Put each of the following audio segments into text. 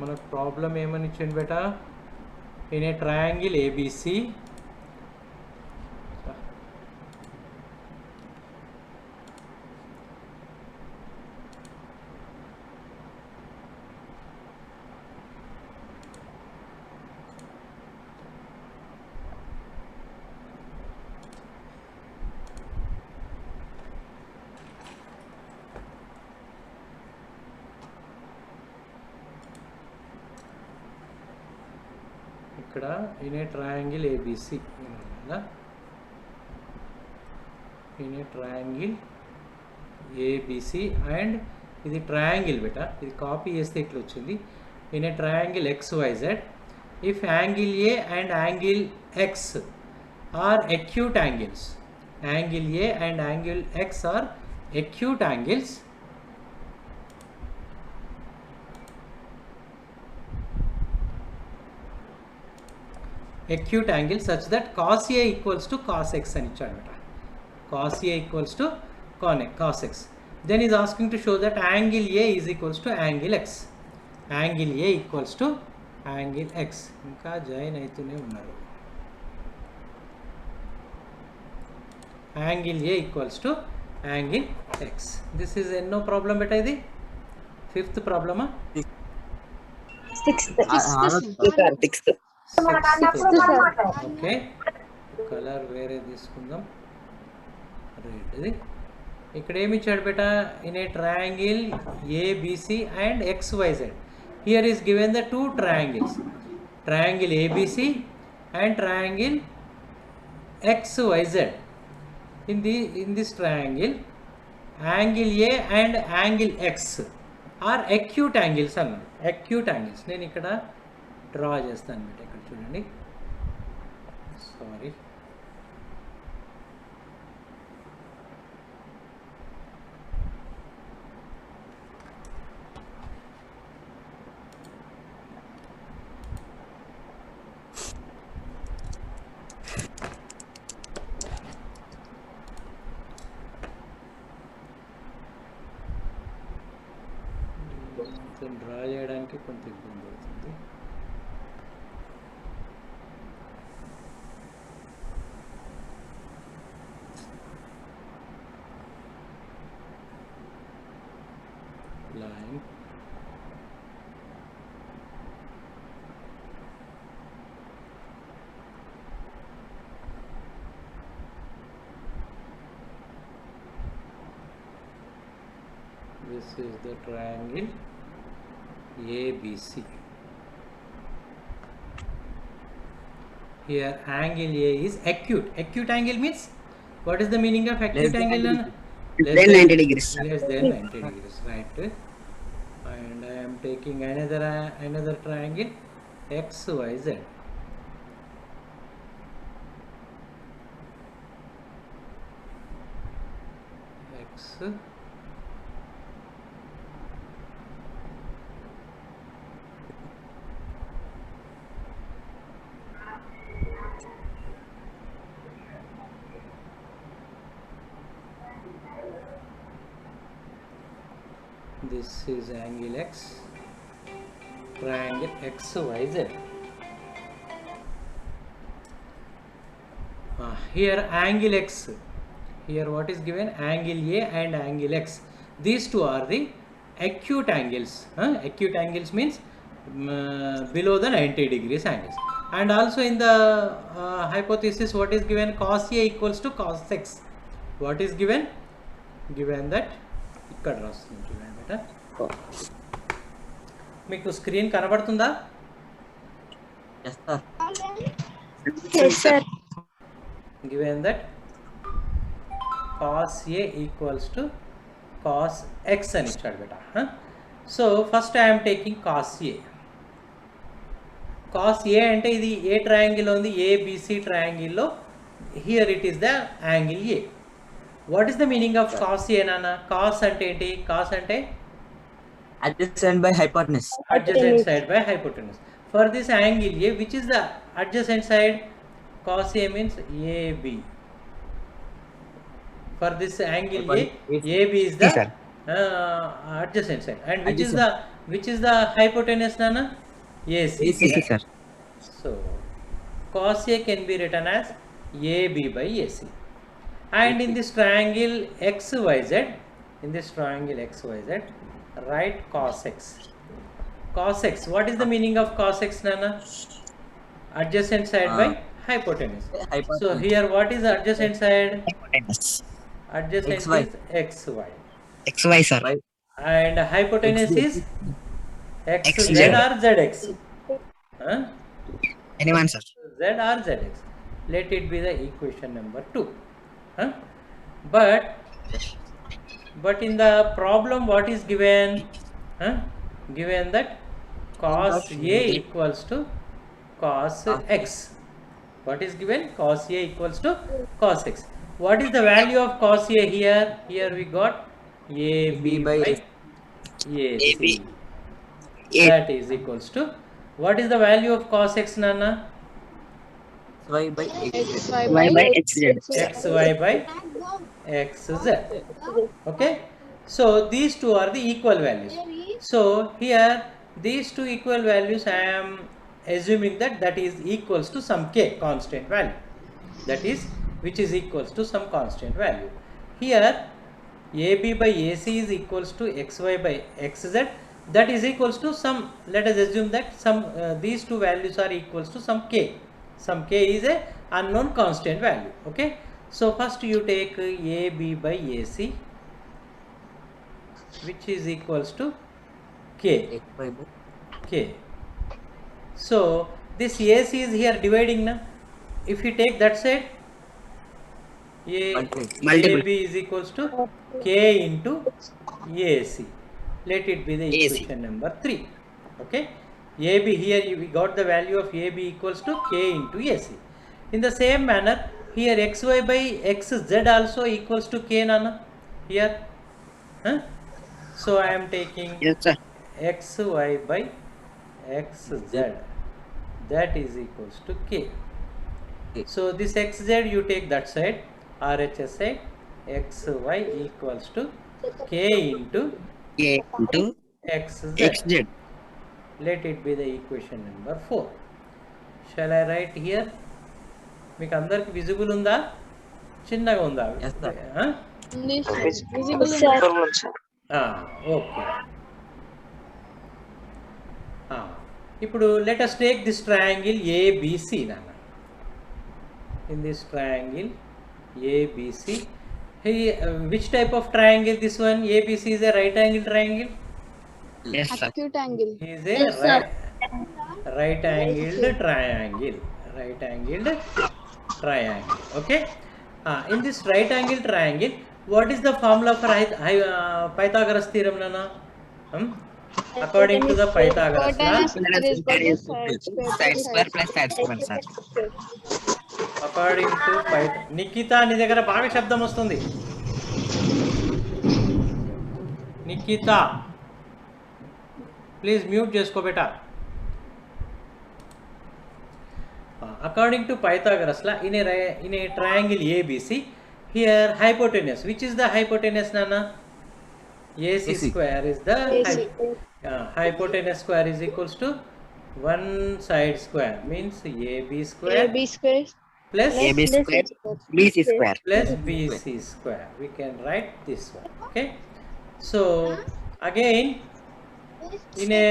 మనకు ప్రాబ్లం ఏమని ఇచ్చింది బేటా, ఇన్ ఏ ట్రయాంగిల్ ఏబిసి ఇక్కడ ఇన్ ఏ ట్రయాంగిల్ ఏబిసి కదా, in a triangle ABC and ఇది ట్రయాంగిల్ బేటా, ఇది కాపీ చేస్తే ఇట్లా వచ్చింది. In a triangle XYZ if angle A and angle X are acute angles, angle A and angle X are acute angles, acute angle such that cos A equals to cos X అని ఇచ్చాడు బేటా, cos A equals to cos X. Then is asking to show that angle A is equals to angle X, angle A equals to angle X. ఇంకా join అవుతూనే ఉన్నారు. angle A equals to angle X. This is no problem beta, ఇది fifth problem. Sixth. Okay, colour వేరే తీసుకుందాం, red. ఇది ఇక్కడ ఏమి ఇచ్చాడు బేటా, in a triangle ABC and XYZ. Here is given the two triangles, triangle ABC and triangle XYZ. in this triangle angle A and angle X are acute angles అన్నాడు, acute angles. నేను ఇక్కడ draw చేస్తాను బేటా, ఇక్కడ చూడండి, sorry. Draw చేయడానికి కొంత ఇబ్బంది అవుతుంది. Line this is the triangle ABC. Here angle A is acute. Acute angle means, what is the meaning of acute angle? Less than 90 degrees. Less than 90 degrees, right? And I am taking another triangle XYZ. X this is angle X, triangle XYZ. Here angle X, here what is given, angle A and angle X. These two are the acute angles. Acute angles means below the 90 degrees angles. And also in the hypothesis what is given, cos A equals to cos X. What is given? Given that ఇక్కడ రాస్తుంది చూడండి బేటా, మీకు screen కనబడుతుందా? Yes sir. Given that cos A equals to cos X అని ఇచ్చాడు బేటా. So first I am taking cos A. cos A అంటే ఇది ఏ ట్రయాంగిల్లో ఉంది, ABC ట్రయాంగిల్లో. Here it is the angle A. What is the meaning of cos A, Nana? Cos ante enti? Cos ante adjacent by hypotenuse. Adjacent side by hypotenuse. For this angle A, which is the adjacent side? Cos A means AB. For this angle A, AB is the adjacent side. And which is the Which is the hypotenuse, Nana? AC. AC, sir. So cos A can be written as AB by AC. And in this triangle XYZ, write cos X. Cos X, what is the meaning of cos X, Nana? Adjacent side by hypotenuse. Hypotenuse. So here what is adjacent side? Hypotenuse. Adjacent XY. is XY. XY, sir. Right. And hypotenuse is XZ XZ. or ZX. Huh? Anyone, sir. Z or ZX. Let it be the equation number 2. Huh? But in the problem what is given? Huh? Given that cos A equals to cos X. What is given? Cos A equals to cos X. What is the value of cos A here? Here we got AB by AC. AB. That is equals to, what is the value of cos X, Nana? XY by X. Y by XZ. XY by XZ. Okay. So these two are the equal values. So here these two equal values, I am assuming that is equals to some k constant value. That is, which is equals to some constant value. Here AB by AC is equals to XY by XZ. That is equals to some, let us assume that some these two values are equals to some k. Some k is a unknown constant value. Okay. So first you take AB by AC, which is equals to k. XY by K. So this AC is here dividing na. If you take that side, Multiple. AB is equals to K into AC. Let it be the AC. equation number 3. Okay. AB here we got the value of AB equals to K into AC. In the same manner, here XY by XZ also equals to K, Nana. Here. Huh? So I am taking Yes, sir. XY by XZ, that is equals to K. So this XZ you take that side, RHS side, XY equals to K into K into XZ. XZ. Let it be the equation number 4. Shall I write here? మీకు అందరికి visible ఉందా? చిన్నగా ఉందా? Yes, sir. Okay. ఇప్పుడు let us take this triangle ABC, Nana. In this triangle ABC, which type of triangle this one? ABC is a right angle triangle. Yes, sir. Acute angle. Is a right angled triangle. Right angled triangle. Okay. In this right angle triangle, what is the formula for Pythagoras theorem, Nana? According to the Pythagoras law, Side square plus side square, sir. according to Nikhita నీ దగ్గర బాగా శబ్దం వస్తుంది. Nikhita please mute చేసుకో బేటా. According to Pythagoras law, in a triangle ABC, here hypotenuse, which is the hypotenuse, Nana? AC square is the hypotenuse square is equals to one side square, means AB square AB square plus AB square, BC square. plus BC square. We can write this one. Okay. So again, in a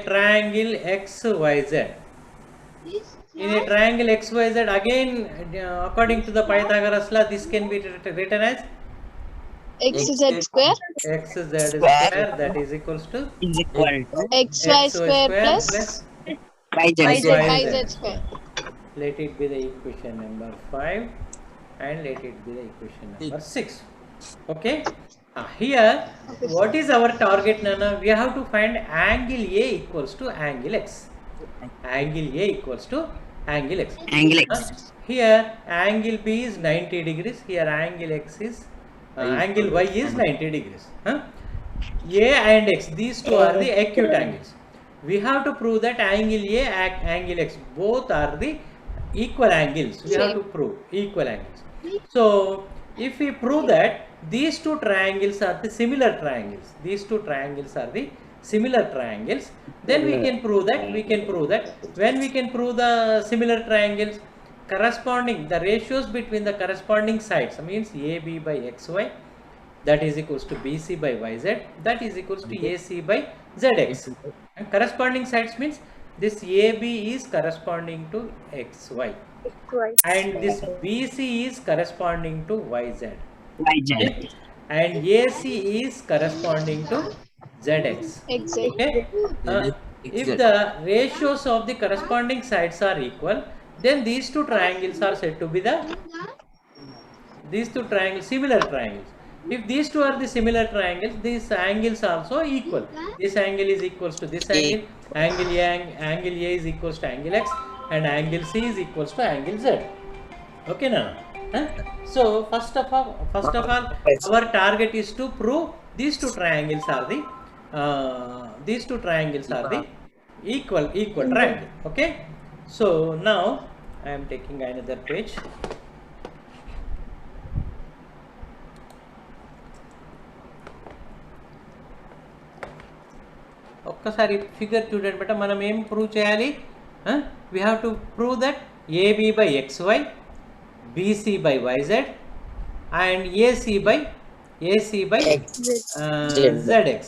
triangle XYZ, again according to the Pythagoras law, this can be written as XZ square XZ square, that is equals to Is equal to XY square plus YZ. YZ square. Let it be the equation number 5 and let it be the equation number 6. Okay. Here what is our target, Nana? We have to find angle A equals to angle X. Angle A equals to angle X. Angle X. Here angle B is 90 degrees. Here angle X is angle Y is 90 degrees. A and X, these two are the acute angles. We have to prove that angle A and angle X both are the equal angles. We have to prove equal angles. So if we prove that these two triangles are the similar triangles, these two triangles are the similar triangles, then we can prove that when we can prove the similar triangles, corresponding the ratios between the corresponding sides means AB by XY, that is equals to BC by YZ, that is equals to AC by ZX. And corresponding sides means this AB is corresponding to XY and this BC is corresponding to YZ. Okay? And AC is corresponding to ZX. Exactly. Okay? If the ratios of the corresponding sides are equal, then these two triangles are said to be similar triangles. If these two are the similar triangles, these angles are also equal. This angle is equals to this angle, angle A is equals to angle X, and angle C is equals to angle Z. Okay, Nana? Huh? So first of all, our target is to prove these two triangles are the equal triangle. Okay. So now I am taking another page. ఒక్కసారి figure చూడండి బేట, మనం ఏం prove చేయాలి? We have to prove that AB by XY, BC by YZ and AC by ZX.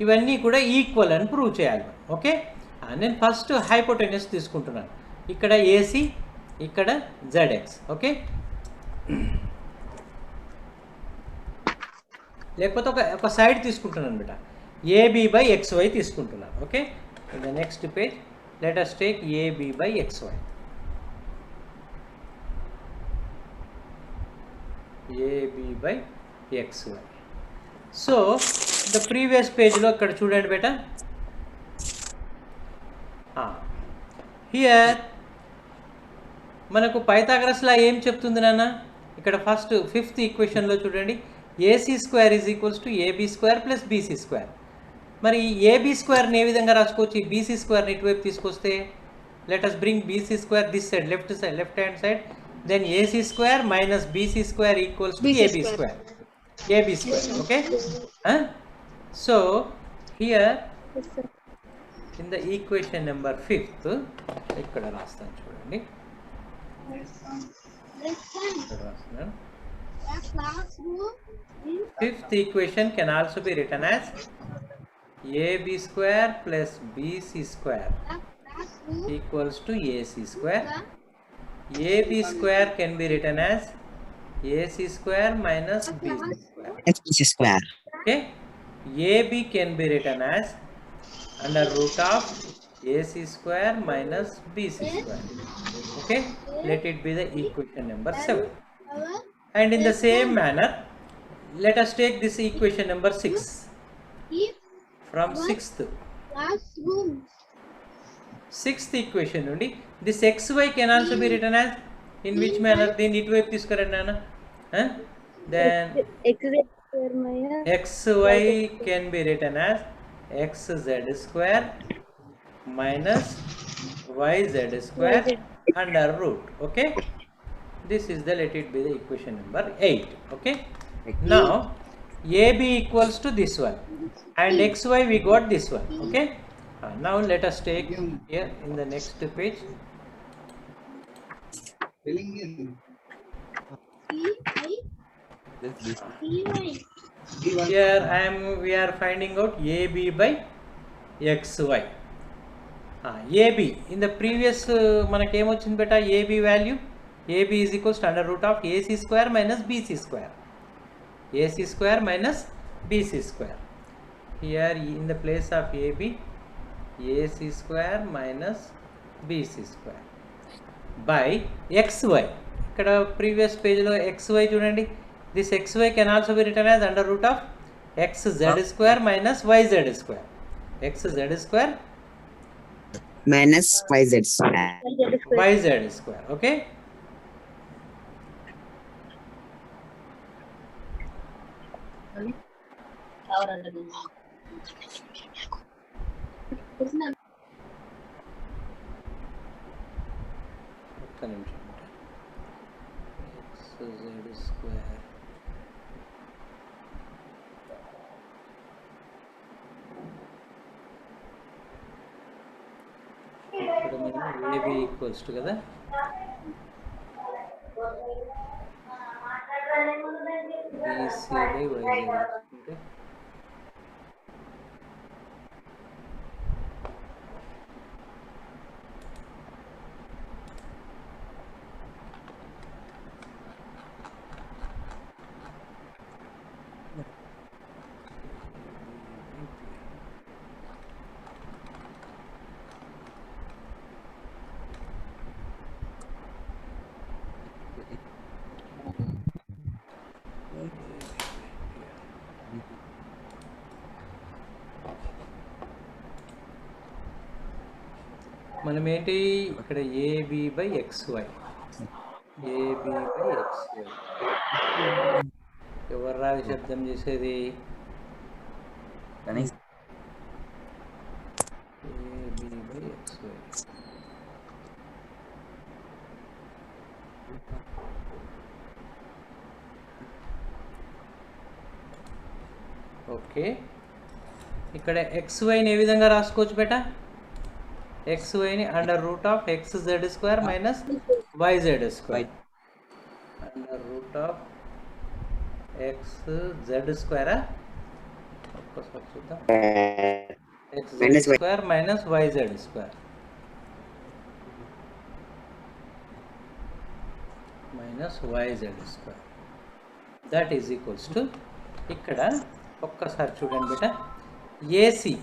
ఇవన్నీ కూడా equal అని prove చేయాలి. ఓకే, నేను ఫస్ట్ హైపోటెన్యూస్ తీసుకుంటున్నాను. ఇక్కడ AC, ఇక్కడ ZX. ఓకే, లేకపోతే ఒక సైడ్ తీసుకుంటున్నాను బేట, AB by XY తీసుకుంటున్నాను. Okay, in the next page let us take AB by XY. AB by XY. So the previous page లో ఇక్కడ చూడండి బేట, here మనకు పైథాగరస్ లా ఏం చెప్తుంది నాన్న? ఇక్కడ ఫస్ట్ ఫిఫ్త్ ఈక్వేషన్ లో చూడండి, AC square is equals to AB square plus BC square. మరి ఏబీ స్క్వేర్ని ఏ విధంగా రాసుకోవచ్చు? ఈ బీసీ స్క్వేర్ని ఇటువైపు తీసుకొస్తే, let us bring BC square this side, left hand side, then AC square minus BC square equals to AB square. Okay, so here in the equation number 5th ఇక్కడ రాస్తాను చూడండి, ఇక్కడ రాస్తున్నాను. 5th equation can also be written as AB square plus BC square equals to AC square. AB square can be written as AC square minus BC square. BC square. Okay, AB can be written as under root of AC square minus BC square. Okay, let it be the equation number 7. And in the same manner, let us take this equation number 6. From 6th equation నుండి this xy can also be written as, in which manner? దీన్ని ఇటువైపు తీసుకురండి నాన్న. Then xy can be written as xz square minus yz square under root. Okay, this is the, let it be the equation number 8. Okay, now AB equals to this one and xy we got this one. Okay, now let us take here in the next page. Here we are finding out AB by XY. AB in the previous మనకి ఏమొచ్చింది బేట? AB value, AB is equals to under root of AC square minus BC square. AC square minus BC square. Here in the place of AB, AC square minus BC square by XY. ఇక్కడ previous page లో XY చూడండి, this XY can also be written as under root of XZ square minus YZ square. XZ square minus YZ square. YZ square. Okay, ఒక్క నిమిషం. XZ square AB equals to కదా BC by YZ తీసుకుంటే మనం ఏంటి ఇక్కడ AB by XY AB by XY ఎవరు రాగి శబ్దం చేసేది Ganesh AB by XY okay ఇక్కడ ఎక్స్వైని ఏ విధంగా రాసుకోవచ్చు బేటా ఎక్స్వైని under root of X Z square minus Y Z square under root of X Z స్క్వేరా ఒక్కసారి చూద్దాం X Z square minus Y Z square minus Y Z square that is equals to ఇక్కడ ఒక్కసారి చూడండి బేట ఏసీ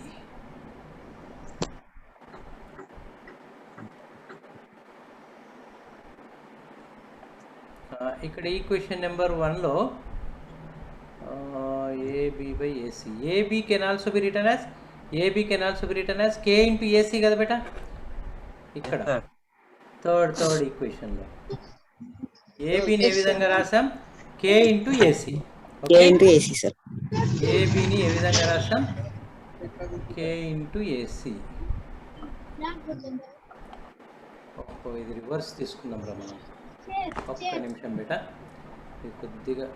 ఇక్కడ equation number 1లో AB by AC AB can also be written as AB can also be written as K into AC కదా బేట ఇక్కడ third ఈక్వేషన్లో ఏబిని ఏ విధంగా రాసాం కే ఇంటూ ఏసీ సార్ ఏబిని ఏ విధంగా రాసాం కే ఇంటూ ఏసీ ఇది రివర్స్ తీసుకుందాం రా మనం ఒక్క నిమిషం బేట ఇది కొద్దిగా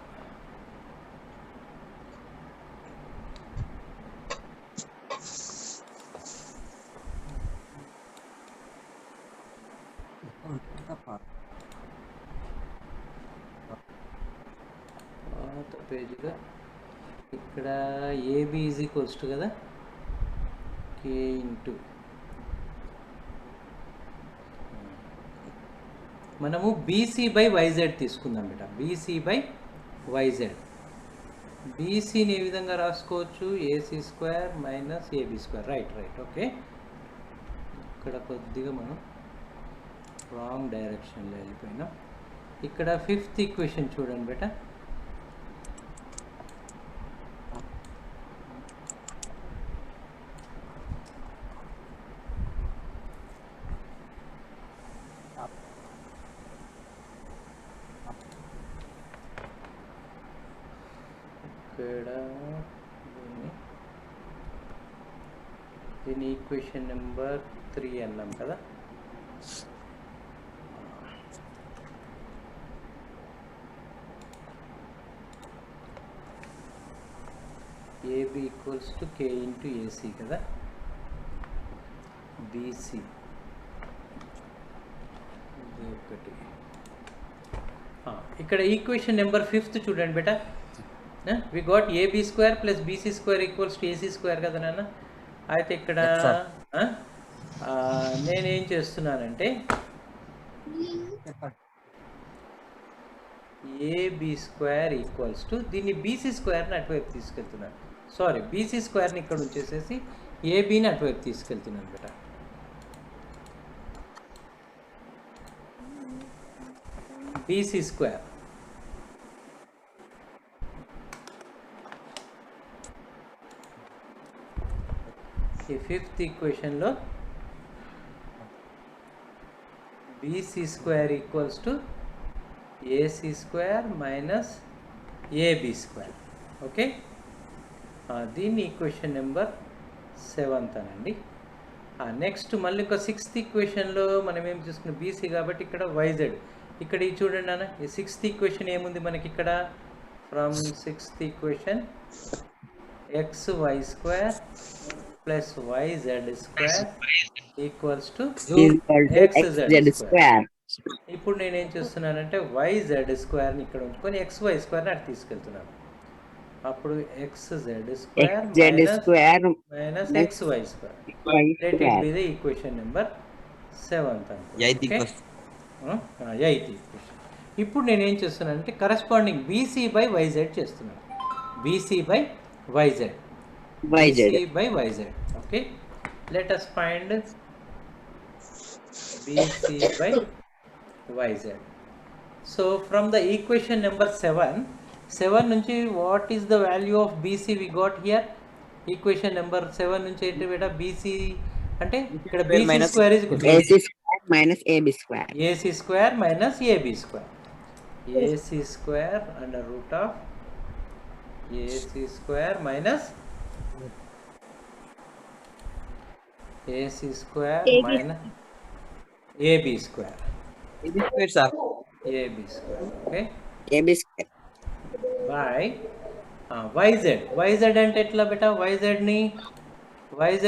పాత పేజీగా ఇక్కడ ఏబి ఈజ్ ఈక్వల్స్ టు కదా కే ఇంటూ మనము బీసీ బై వైజెడ్ తీసుకుందాం బేట బీసీ బై వైజెడ్ బీసీని ఏ విధంగా రాసుకోవచ్చు AC square minus AB square right okay ఇక్కడ కొద్దిగా మనం రాంగ్ డైరెక్షన్లో వెళ్ళిపోయినాం ఇక్కడ 5th ఈక్వేషన్ చూడండి బేట దీని ఈక్వేషన్ నెంబర్ 3 అన్నాం కదా AB equals to K into AC కదా బీసీ ఇది ఒకటి ఇక్కడ ఈక్వేషన్ నెంబర్ 5th చూడండి బేటా we got AB square plus BC square equals to AC square కదా నాన్న అయితే ఇక్కడ నేనేం చేస్తున్నానంటే ఏబి స్క్వేర్ ఈక్వల్స్ టు దీన్ని బీసీ స్క్వేర్ని అటువైపు తీసుకెళ్తున్నాను సారీ బీసీ స్క్వేర్ని ఇక్కడ ఉంచేసేసి ఏబిని అటువైపు తీసుకెళ్తున్నాను బేట బీసీ స్క్వేర్ ఈ 5th ఈక్వేషన్లో BC square equals to AC square minus AB square okay దీన్ని ఈక్వేషన్ నెంబర్ 7th అనండి నెక్స్ట్ మళ్ళీ ఒక 6th ఈక్వేషన్లో మనం ఏం చూసుకున్నాం బీసీ కాబట్టి ఇక్కడ వైజెడ్ ఇక్కడ ఇది చూడండి అన్న ఈ 6th ఈక్వేషన్ ఏముంది మనకి ఇక్కడ from 6th equation X Y square plus yz square equals to equal to xz xz square. ఇప్పుడు నేనేం చేస్తున్నానంటే yz స్క్వేర్ని ఇక్కడ ఉంచుకొని xy స్క్వేర్ని అటు తీసుకెళ్తున్నాను. అప్పుడు xz square xz square minus minus xy square. y Let it square. be the equation number 7th. Eighth equation. Eighth equation. ఇప్పుడు నేనేం చేస్తున్నానంటే కరస్పాండింగ్ బీసీ బై వైజెడ్ చేస్తున్నాను. BC by YZ. By YZ. Okay, let us find BC by YZ. So from the equation number 7 నుంచి what is the value of BC we got here? Equation number 7 నుంచి ఏంటి బేటా? BC అంటే ఇక్కడ BC square is AC square minus AB square. AC square minus AB square. AC square under root of AC square minus AC square minus AB square. AB square, sir. AB square. Okay. AB square. By YZ. YZ అంటే ఎట్లా బేటా? YZ ని YZ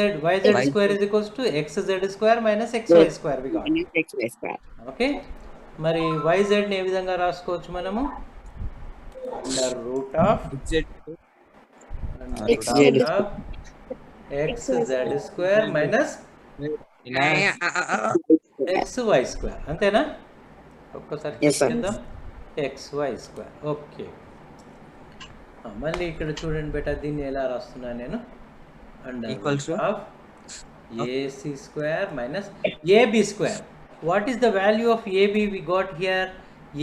square is equals to XZ square minus XY square we got. Minus XY square. Okay, మరి YZ ని ఏ విధంగా రాసుకోవచ్చు మనము? Under root of XZ square minus XY square. అంతేనా? ఒక్కసారి Yes, sir. చేద్దాం. XY square. ఓకే, మళ్ళీ ఇక్కడ చూడండి బేటా, దీన్ని ఎలా రాస్తున్నా నేను? Under Equals to? Of AC square minus AB square. What is the value of AB we got here?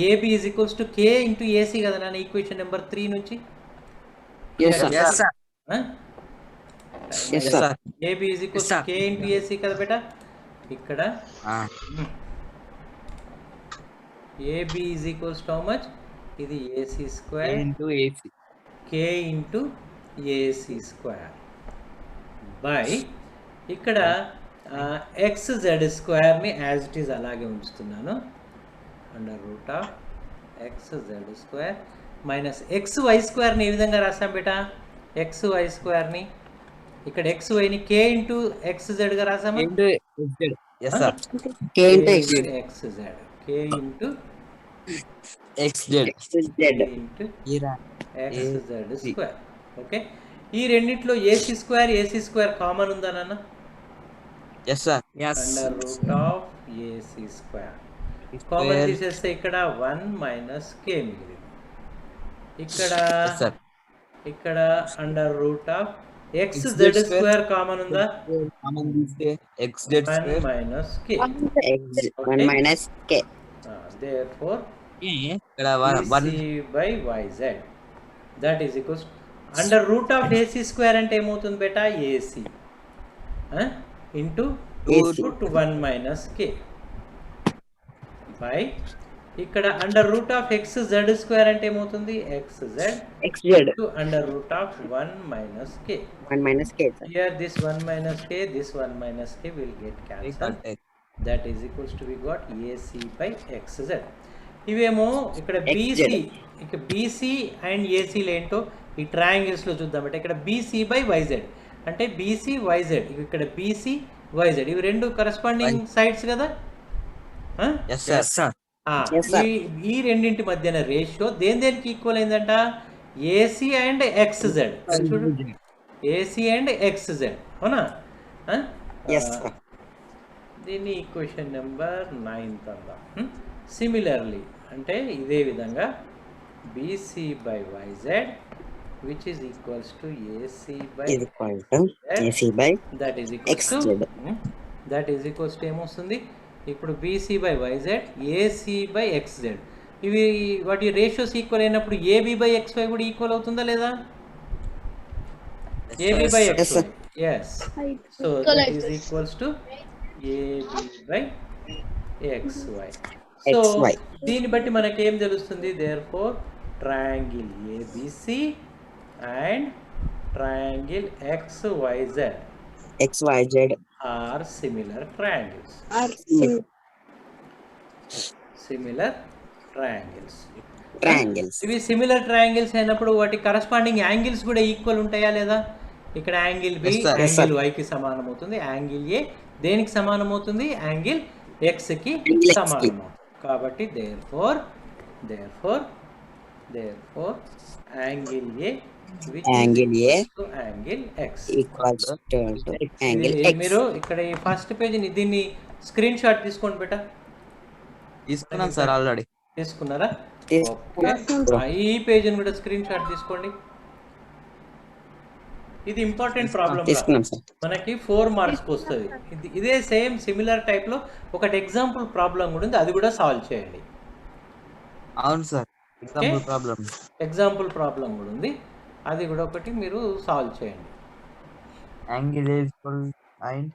AB is equals to K into AC కదా నాన్న, ఈక్వేషన్ నెంబర్ 3 నుంచి. Yes, sir. Yes, sir. Yes, sir. AB is equals Yes, to sir. K into AC కదా బేటా. ఇక్కడ AB is equals to how much? ఇది AC square into AC. K into AC square by ఇక్కడ XZ స్క్వేర్ని as it is అలాగే ఉంచుతున్నాను. Under root of XZ square minus XY స్క్వేర్ని ఏ విధంగా రాసాం బేటా? XY స్క్వేర్ని ఇక్కడ XYని K ఇంటూ XZగా రాసామా? Into XZ. Yes, sir. K into XZ. XZ K into XZ. XZ. Into Ira. XZ square. Okay, ఈ రెండిట్లో AC స్క్వేర్ కామన్ ఉందా నాన్న? Yes, sir. Yes. Under root of AC square common తీసేస్తే ఇక్కడ 1 మైనస్ K మిగిలింది. ఇక్కడ Yes, sir. ఇక్కడ under root of XZ square common ఉందా? Common తీస్తే XZ 1 square. Minus K. XZ. 1 minus K. Therefore ఇక్కడ 1 BC by YZ that is equals under root of AC square అంటే ఏమవుతుంది బేటా? AC ఇంటూ రూట్ 1 మైనస్ K by ఇక్కడ under root of XZ square అంటే ఏమవుతుంది? XZ XZ. Into under root of 1 మైనస్ K. 1 minus K, sir. Here this 1 minus K, this 1 minus K will get cancelled. That is equals to we got AC by XZ. ఇవేమో ఇక్కడ BC, ఇక్కడ BC and AC ఏంటో ఈ triangles లో చూద్దాం. అంటే ఇక్కడ BC by YZ అంటే BC YZ, ఇక్కడ BC YZ ఇవి రెండు కరస్పాండింగ్ సైడ్స్ కదా. Yes, sir. Yes, sir. Yes, sir. ఈ రెండింటి మధ్యన రేషియో దేనికి ఈక్వల్ అయిందంట? AC and XZ. చూడు, AC అండ్ XZ, అవునా? Yes, sir. దీన్ని ఈక్వేషన్ నెంబర్ 9 అందాం. సిమిలర్లీ అంటే ఇదే విధంగా BC by YZ which is equals to AC by Is equal to AC by that is equals to XZ. that is equals to ఏమొస్తుంది? ఇప్పుడు BC by YZ AC by XZ ఇవి వాటి ratios equal అయినప్పుడు AB by XY కూడా equal అవుతుందా లేదా? AB by Yes, XY. sir. Yes. So that is equals to AB by XY. So XY. దీన్ని బట్టి మనకి ఏం తెలుస్తుంది? Therefore triangle ABC and triangle XYZ XYZ are similar triangles. Similar triangles. triangles. ఇవి similar triangles అయినప్పుడు వాటి corresponding angles కూడా equal ఉంటాయా లేదా? ఇక్కడ angle B Yes, sir. Yes, sir. Angle వైకి సమానం అవుతుంది, యాంగిల్ ఏ దేనికి సమానం అవుతుంది, యాంగిల్ ఎక్స్కి Angle X కి. సమానం అవుతుంది. కాబట్టి therefore angle A Angle A angle X. equals to angle X. మీరు ఇక్కడ ఈ ఫస్ట్ పేజీని దీన్ని స్క్రీన్ షాట్ తీసుకోండి బేటా. తీసుకున్నాం సార్ ఆల్రెడీ. తీసుకున్నారా? తీసుకున్నాం. ఓకే. ఈ పేజీని కూడా స్క్రీన్ షాట్ తీసుకోండి. ఇది ఇంపార్టెంట్ ప్రాబ్లం. తీసుకున్నాం సార్. మనకి 4 మార్క్స్కి వస్తుంది. ఇదే సేమ్ సిమిలర్ టైప్లో ఒకటి ఎగ్జాంపుల్ ప్రాబ్లం కూడా ఉంది, అది కూడా సాల్వ్ చేయండి. అవును sir, example problem. Example problem కూడా ఉంది, అది కూడా ఒకటి మీరు సాల్వ్ చేయండి. Angle equal and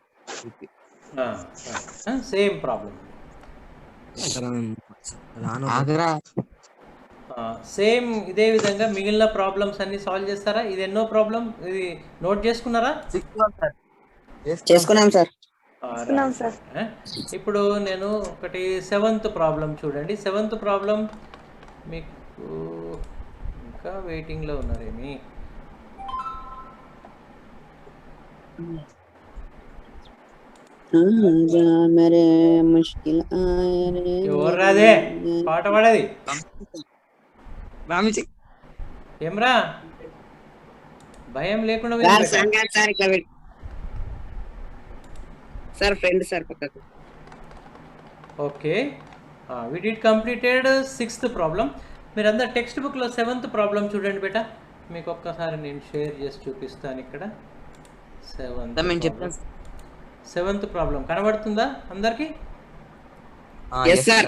same problem, Agra. Same ఇదే విధంగా మిగిలిన ప్రాబ్లమ్స్ అన్ని సాల్వ్ చేస్తారా? ఇది ఎన్నో ప్రాబ్లం, ఇది నోట్ చేసుకున్నారా? చేసుకున్నాం సార్. ఇప్పుడు నేను ఒకటి 7th ప్రాబ్లం చూడండి. 7th ప్రాబ్లం మీకు ఇంకా వెయిటింగ్లో ఉన్నారేమి? ఎవరు రాదే పాట పాడేది? ఏమ్రా భయం లేకుండా సార్ ఫ్రెండ్ సార్ పక్కకు. Okay, we did completed 6th problem. మీరందరు టెక్స్ట్ బుక్లో 7th ప్రాబ్లం చూడండి బేటా. మీకు ఒక్కసారి నేను షేర్ చేసి చూపిస్తాను. ఇక్కడ 7th ప్రాబ్లం కనబడుతుందా అందరికి? Yes, sir.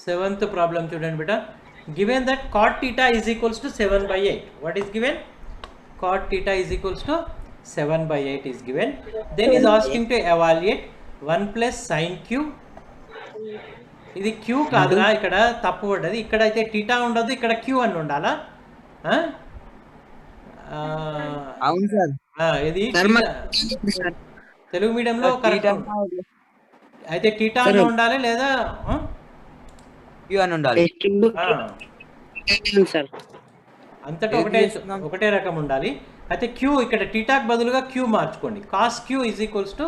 7th ప్రాబ్లం చూడండి బేటా. Given that cot theta is equals to 7/8. What is given? Cot theta is equals to 7/8 is given. Then is asking to evaluate 1 plus sin q. ఇది q కాదురా, ఇక్కడ తప్పు పడ్డది. ఇక్కడ అయితే టీటా ఉండదు, ఇక్కడ q అని ఉండాలా? అవును సార్. ఇది తెలుగు మీడియంలో కరెక్ట్ అయితే టీటా అని ఉండాలి లేదా క్యూ అని ఉండాలి. అంతటా ఒకటే రకం ఉండాలి. అయితే క్యూ ఇక్కడ టీటాకు బదులుగా క్యూ మార్చుకోండి. Cos Q is equals to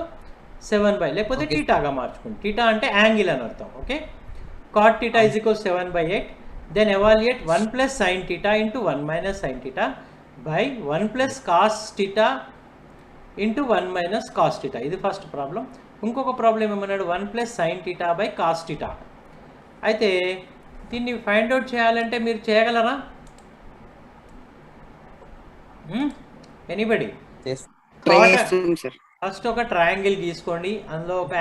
7/, లేకపోతే టీటాగా మార్చుకోండి. టీటా అంటే యాంగిల్ అని అర్థం. Okay, cot theta is equals 7/8. Then evaluate 1 plus sine theta into 1 minus sine theta by 1 plus cos theta into 1 minus cos theta. ఇది ఫస్ట్ ప్రాబ్లం. ఇంకొక problem ఏమన్నాడు, 1 plus sine theta by cos theta. అయితే దీన్ని find out చేయాలంటే మీరు చేయగలరా? Anybody? First ఒక triangle గీసుకోండి. అందులో ఒక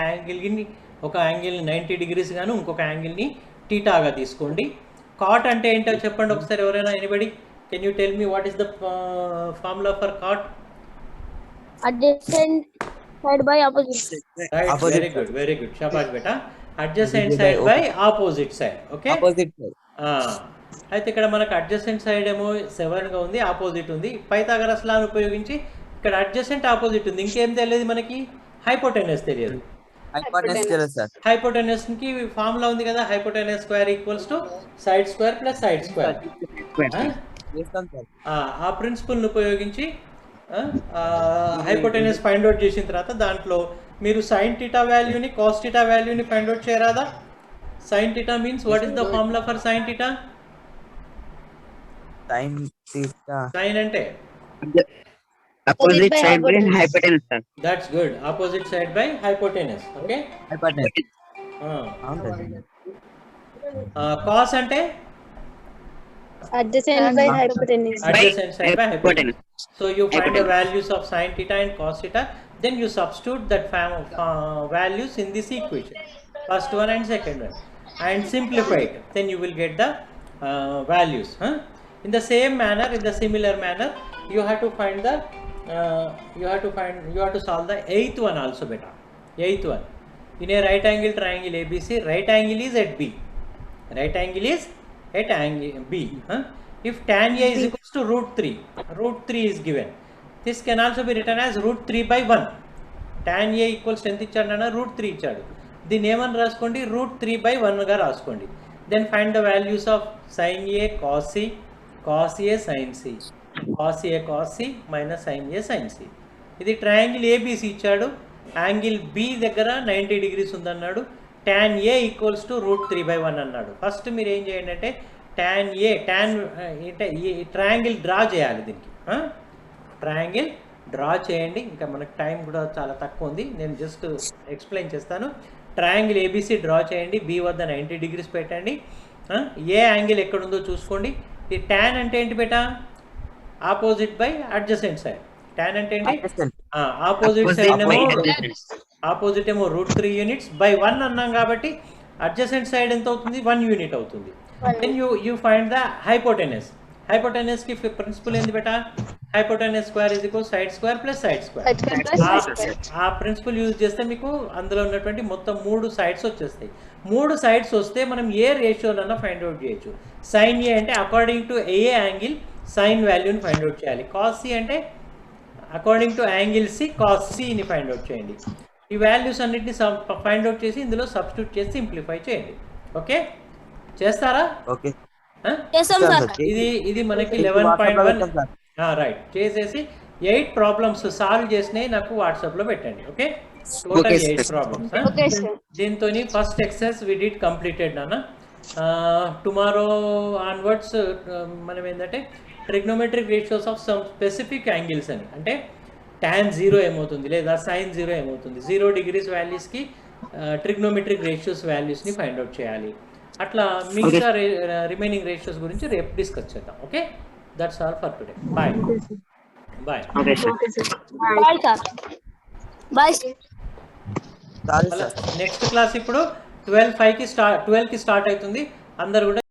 యాంగిల్ని 90 degrees గాను ఇంకొక యాంగిల్ని టీటాగా తీసుకోండి. కాట్ అంటే ఏంటో చెప్పండి ఒకసారి ఎవరైనా. Anybody can you tell me what is the formula for cot? Adjacent side by opposite side. Right, very good. Shabash beta. Adjacent side by opposite side. Okay. Opposite side. అయితే ఇక్కడ మనకు అడ్జసెంట్ సైడ్ ఏమో 7 గా ఉంది, opposite ఉంది. Pythagoras లాని ఉపయోగించి ఇక్కడ adjacent opposite ఉంది. ఇంకేం తెలియదు మనకి, హైపోటెనస్ తెలియదు. హైపోటెనస్ తెలుసు సార్. హైపోటెనస్ కి ఫార్ములా ఉంది కదా, hypotenuse square equals to side square plus side square. చేస్తాం సార్. ఆ ప్రిన్సిపల్ని ఉపయోగించి హైపోటెనస్ ఫైండ్ అవుట్ చేసిన తర్వాత దాంట్లో మీరు సైన్ టీటా వాల్యూని కాస్ టీటా వాల్యూని ఫైండ్ అవుట్ చేయరాదా? Sine theta means what is the formula for sine theta? Sine theta. Sine అంటే opposite side by hypotenuse sir. That's good, opposite side by hypotenuse. Okay, hypotenuse. అవును. Cos అంటే Adjacent by hypotenuse. adjacent side by hypotenuse. So you find the values of sin theta and cos theta, then you substitute that values in this equation, first one and second one, and simplify it. Then you will get the values. In the same manner, in the similar manner, you have to find the you have to solve the 8th one also beta. 8th one, in a right angle triangle ABC, right angle is at B. Right angle is at angle B. If tan A is equals to root 3 is given. This can also be written as √3/1. Tan A equals ఎంత ఇచ్చాడన్నా √3 ఇచ్చాడు. దీన్ని ఏమని రాసుకోండి, √3/1 గా రాసుకోండి. Then find the values of sin A, cos C, cos A sine C, cos A cos C minus sine A sine C. ఇది triangle ABC ఇచ్చాడు, angle B దగ్గర 90 డిగ్రీస్ ఉందన్నాడు, tan ఏ ఈక్వల్స్ టు √3/1 అన్నాడు. First మీరు ఏం చేయండి అంటే tan అంటే ఈ ట్రయాంగిల్ డ్రా చేయాలి. దీనికి ట్రయాంగిల్ డ్రా చేయండి. ఇంకా మనకు టైం కూడా చాలా తక్కువ ఉంది, నేను జస్ట్ ఎక్స్ప్లెయిన్ చేస్తాను. ట్రయాంగిల్ ఏబిసి డ్రా చేయండి, బి వద్ద 90 డిగ్రీస్ పెట్టండి. ఏ యాంగిల్ ఎక్కడుందో చూసుకోండి. ఈ tan అంటే ఏంటి బేటా? Opposite by adjacent side. tan అంటే ఏంటి? ఆపోజిట్ సైడ్ ఏమో ఆపోజిట్ ఏమో √3 యూనిట్స్ బై 1 అన్నాం కాబట్టి అడ్జసెంట్ సైడ్ ఎంత అవుతుంది? 1 యూనిట్ అవుతుంది. Then you find the hypotenuse. Hypotenuse కి ప్రిన్సిపల్ ఏంది బేటా? Hypotenuse square is equal side square plus side square. ఆ ప్రిన్సిపల్ యూజ్ చేస్తే మీకు అందులో ఉన్నటువంటి మొత్తం 3 సైడ్స్ వచ్చేస్తాయి. 3 సైడ్స్ వస్తే మనం ఏ రేషియోలన్నా ఫైండ్ అవుట్ చేయొచ్చు. సైన్ ఏ అంటే according to A angle sine వాల్యూని ఫైండ్ అవుట్ చేయాలి. కాస్ సి అంటే according to angle C cos సిని ఫైండ్ అవుట్ చేయండి. ఈ వాల్యూస్ అన్నిటిని ఫైండ్ అవుట్ చేసి ఇందులో సబ్స్టిట్యూట్ చేసి సింప్లిఫై చేయండి. ఓకే, చేస్తారా? ఓకే ఇది మనకి 11.1 రైట్. చేసేసి 8 ప్రాబ్లమ్స్ సాల్వ్ చేసినాయి నాకు వాట్సాప్ లో పెట్టండి. Okay, total 8 problems. దీంతో first exercise we did completed నాన్న. టుమారో ఆన్వర్డ్స్ మనం ఏంటంటే trigonometric ratios of some specific angles అని, అంటే tan 0 ఏమవుతుంది లేదా sin 0 ఏమవుతుంది, 0 డిగ్రీస్ వాల్యూస్కి ట్రిగ్నోమెట్రిక్ రేషియోస్ వాల్యూస్ని ఫైండ్ అవుట్ చేయాలి. అట్లా మిగతా రిమైనింగ్ రేషియోస్ గురించి రేపు డిస్కస్ చేద్దాం. Okay, that's all for today. Bye bye. Next class ఇప్పుడు 12 కి స్టార్ట్ అవుతుంది. అందరు కూడా